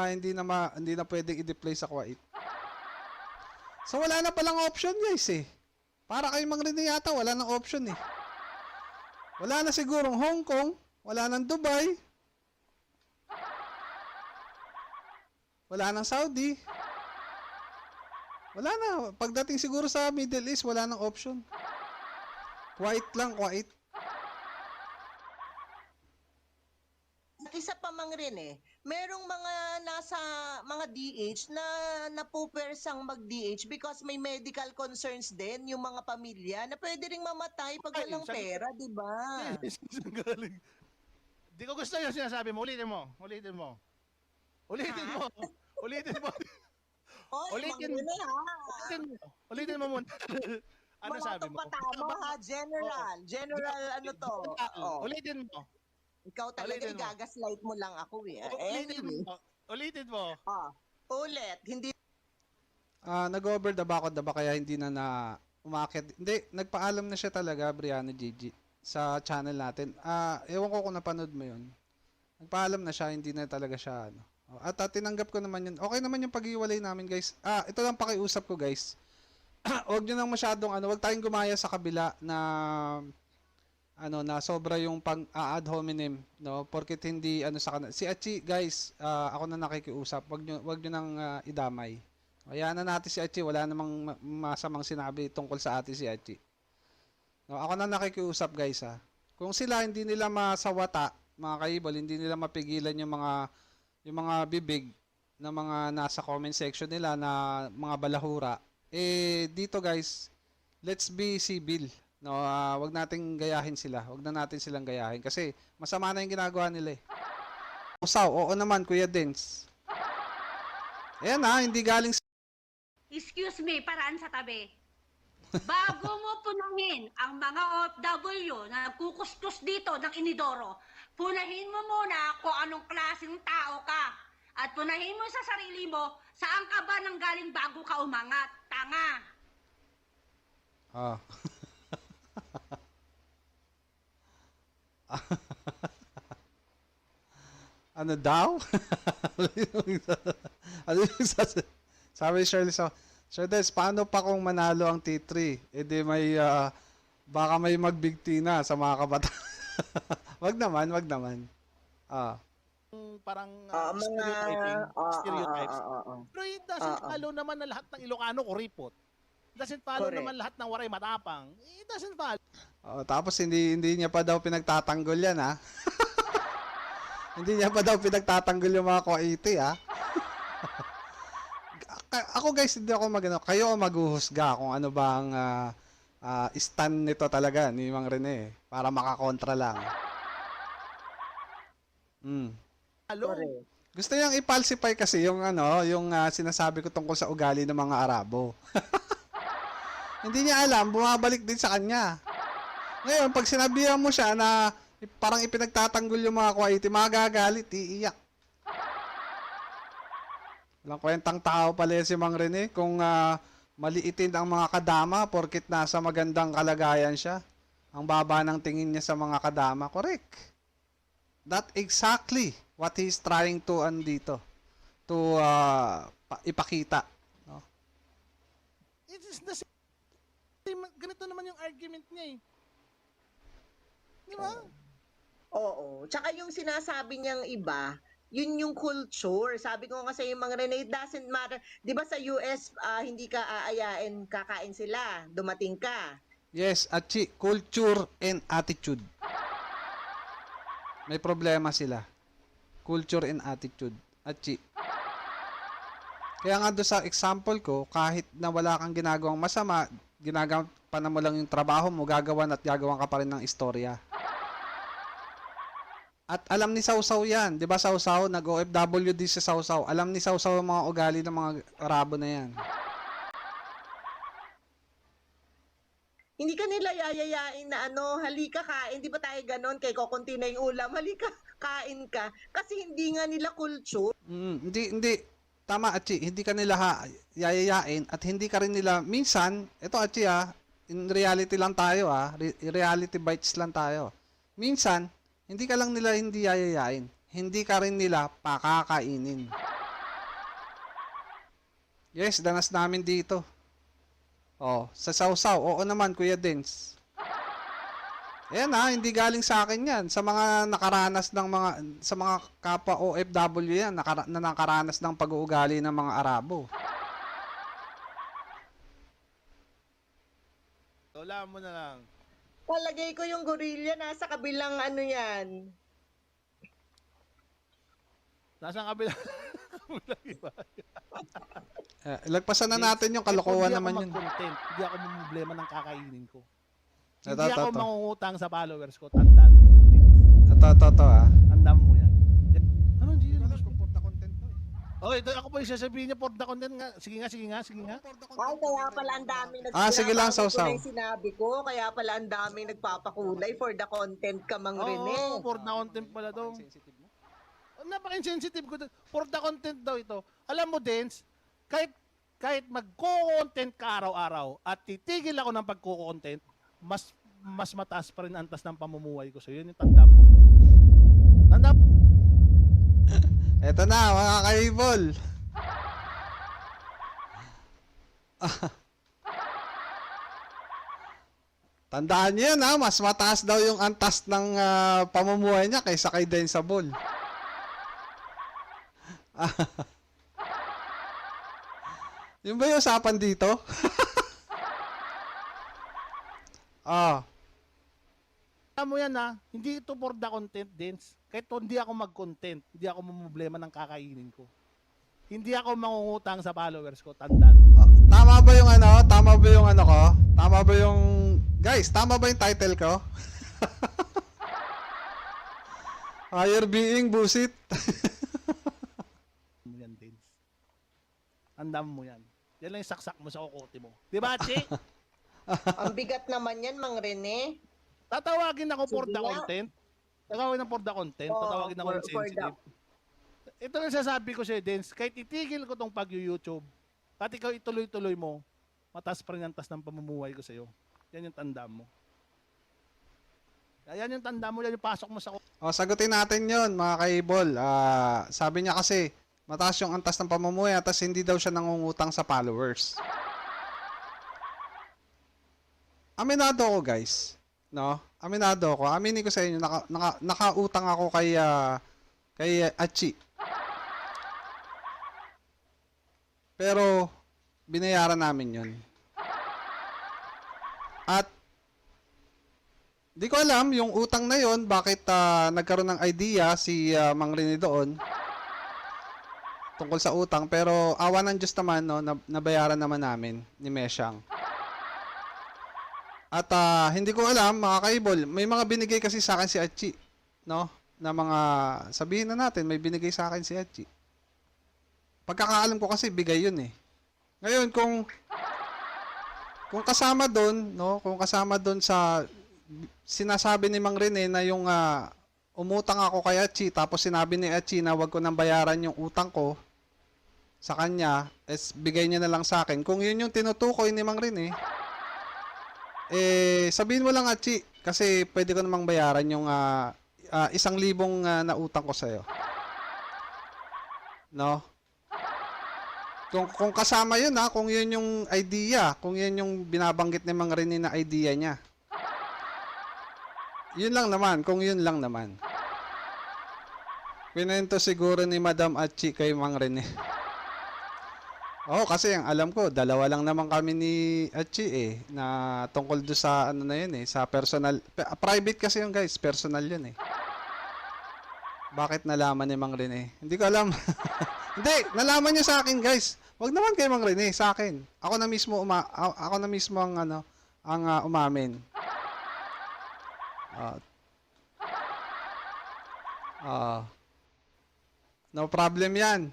hindi na pwedeng i-deploy sa Kuwait. So wala na palang option guys eh. Para kay Mang Rene yata wala nang option eh. Wala na sigurong Hong Kong, wala nang Dubai, wala nang Saudi. Wala na. Pagdating siguro sa Middle East, wala nang option. Kuwait lang, Kuwait. At isa pa Mang Rene, merong mga nasa mga DH na napupersang mag-DH because may medical concerns din yung mga pamilya na pwede ring mamatay pag Ay, walang sabi- pera, di ba? Saan galing? Di ko gusto yung sinasabi mo. Ulitin mo. Ulitin mo. Ulitin mo. Ulitin mo. Oy, Mang Ulitin. Rene ha. Ulitin mo. Ulitin mo muna. Ano sabi mo? Patama ha, General. General ano to? Oh, Ulitin mo. ikaw talaga ulitin mo. igagaslight mo lang ako eh. Ulitin Anyway. mo. Ulitin mo. Ulit, hindi Nag-over the back on the back kaya hindi na umakit. Hindi, nagpaalam na siya talaga, Brianna Gigi, sa channel natin. Ewan ko kung napanood mo yun. Nagpaalam na siya, hindi na talaga siya ano. At tinanggap ko naman yun. Okay naman yung pag-iwalay namin, guys. Ito lang pakiusap ko, guys. Huwag nyo nang masyadong huwag tayong gumaya sa kabila na na sobra yung pang-ad hominem, no? Porket hindi sa kanila. Si Achi, guys, ako na nakikiusap. Wag nyo nang idamay. Hayaan na natin si Achi, wala namang masamang sinabi tungkol sa atin si Achi. No, ako na nakikiusap, guys, ha. Kung sila hindi nila masawata, mga kaibol, hindi nila mapigilan yung mga bibig na mga nasa comment section nila na mga balahura, dito guys, let's be civil. No, wag nating gayahin sila. Wag na natin silang gayahin kasi masama na yung ginagawa nila eh. Usaw, oo naman Kuya Dens. Ayan hindi galing Excuse me, paraan sa tabi. Bago mo punahin ang mga OFW na nagkukustos dito ng inidoro, punahin mo muna kung anong klaseng tao ka. At punahin mo sa sarili mo, saan ka ba nang galing bago ka umangat? Tanga! Ano daw? Sabi ni Shirley, Sir Des, paano pa kung manalo ang T3? May, baka may magbig na sa mga kabataan. Wag naman. Parang mga stereotypes. Pero it doesn't follow naman na lahat ng Ilocano kuripot. It doesn't follow Correct. naman lahat ng waray matapang. It doesn't follow. Tapos hindi niya pa daw pinagtatanggol yan, ha? Hindi niya pa daw pinagtatanggol yung mga Kuwaiti, ha? Ako guys, hindi ako magano. Kayo maghuhusga kung ano ba ang stand nito talaga ni Mang Rene para makakontra lang. Follow. Gusto niyang i-falsify kasi yung sinasabi ko tungkol sa ugali ng mga Arabo. Hindi niya alam, bumabalik din sa kanya. Ngayon, pag sinabihan mo siya na parang ipinagtatanggol yung mga Kuwaiti, magagalit, iiyak. Walang kwentang tao pala si Mang Rene kung maliitin ang mga kadama porkit nasa magandang kalagayan siya. Ang baba ng tingin niya sa mga kadama. Correct. That exactly what he's trying to ipakita. No? It is the same. Ganito naman yung argument niya eh. Di ba? Oo. Tsaka yung sinasabi niyang iba, yun yung culture. Sabi ko nga sa yung mga Rene, it doesn't matter. Di ba sa US, hindi ka aayain, kakain sila. Dumating ka. Yes, Achi, culture and attitude. May problema sila. Culture and attitude. Achi. Kaya nga doon sa example ko, kahit na wala kang ginagawang masama, ginagawa mo lang yung trabaho mo, gagawan ka pa rin ng istorya. At alam ni Sausaw yan. Di ba Sausaw? Nag-OFWD si Sausaw. Alam ni Sausaw ang mga ugali ng mga Arabo na yan. Hindi ka nila yayayain na halika kain, di ba tayo ganon, kay kukunti na yung ulam, halika kain ka. Kasi hindi nga nila culture. Hindi. Tama, Achi. Hindi ka nila yayayain at hindi ka rin nila, minsan, ito Achi in reality lang tayo reality bites lang tayo. Minsan, hindi ka lang nila hindi yayayain. Hindi ka rin nila pakakainin. Yes, danas namin dito. Oh, sa Sausaw. Oo naman, Kuya Dens. Ayan ha, hindi galing sa akin yan. Sa mga nakaranas ng sa mga kapwa OFW yan, na nakaranas ng pag-uugali ng mga Arabo. Wala mo na lang. Palagay ko yung gorilla nasa kabilang ano yan. Nasaan kabila? Kabilang iba. Lagpasan na natin yung kalokohan naman yun. Content. Hindi ako problema ng kakainin ko. Ito, Hindi ito, ako ito. mangungutang sa followers ko. Tandaan mo yan. Ito ah. Tandaan mo yan. Ano, hindi yun? Kung na content to eh. Oh, ito ako pa yung sasabihin niya for the content nga. Sige nga. Ay, kaya pala ang dami Sige lang, Sausaw. yung sinabi ko, kaya pala ang dami nagpapakulay for the content ka, Mang Rene. Oo, for the content pala to. Napaka-insensitive ko. For the content daw ito. Alam mo, Dens, kahit magko-content ka araw-araw at titigil ako ng pagko-content, mas mataas pa rin ang antas ng pamumuhay ko. So, yun yung tanda mo. Tanda mo. Eto na, mga kaibol. Tandaan niyo yun ha, mas mataas daw yung antas ng pamumuhay niya kaysa kay Densable. Yung ba yung usapan dito? Alam mo yan ha, hindi ito for the content, Dens. Kahit hindi ako mag-content, hindi ako mamblema ng kakainin ko. Hindi ako mangungutang sa followers ko, tandaan. Tama ba yung ano? Tama ba yung ano ko? Tama ba yung... Guys, tama ba yung title ko? Higher being, busit. Mo yan, Dens. Tandaan mo yan. Yan lang yung saksak mo sa kukote mo. Di ba, Chi? Ang bigat naman yan, Mang Rene. Tatawagin ako for Sige the nga. content. Tatawagin ako for the content. Oo, Tatawagin ako ng for the- sensitive. Ito yung sasabi ko sa'yo, Dens. Kahit itigil ko tong pag-YouTube, at ikaw ituloy-tuloy mo, mataas pa rin ang tas ng pamumuhay ko sa'yo. Yan yung tanda mo. Yan yung tanda mo, yan yung pasok mo sa... Sagutin natin yon mga kaibol. Sabi niya kasi, mataas yung antas ng pamumuhay at hindi daw siya nangungutang sa followers. Aminado ako guys. No? Aminado ako. Aminin ko sa inyo, nakautang ako kay Achi. Pero, binayaran namin yon. At, di ko alam, yung utang na yon bakit nagkaroon ng idea si Mang Rene doon tungkol sa utang. Pero, awa ng Diyos naman, no, nabayaran naman namin ni Mesyang. At hindi ko alam, mga kaibol, may mga binigay kasi sa akin si Achi, no? Na mga, sabihin na natin, may binigay sa akin si Achi. Pagkakaalam ko kasi, bigay yun eh. Ngayon, kung kasama doon, no? Kung kasama doon sa sinasabi ni Mang Rene na yung umutang ako kay Achi, tapos sinabi ni Achi na wag ko nang bayaran yung utang ko sa kanya, bigay niya na lang sa akin. Kung yun yung tinutukoy ni Mang Rene, sabihin mo lang Achi, kasi pwede ko namang bayaran yung 1,000 na utang ko sa'yo. No? Kung kasama yun kung yun yung idea, kung yun yung binabanggit ni Mang Rene na idea niya. Yun lang naman, kung yun lang naman. Pinento siguro ni Madam Achi kay Mang Rene. Kasi ang alam ko, dalawa lang naman kami ni Achi na tungkol do sa ano na yun sa personal, private kasi yung guys, personal yun Bakit nalaman ni Mang Rene? Hindi ko alam. Hindi, nalaman niya sa akin guys. Wag naman kay Mang Rene, sa akin. Ako na mismo ang umamin. No problem yan.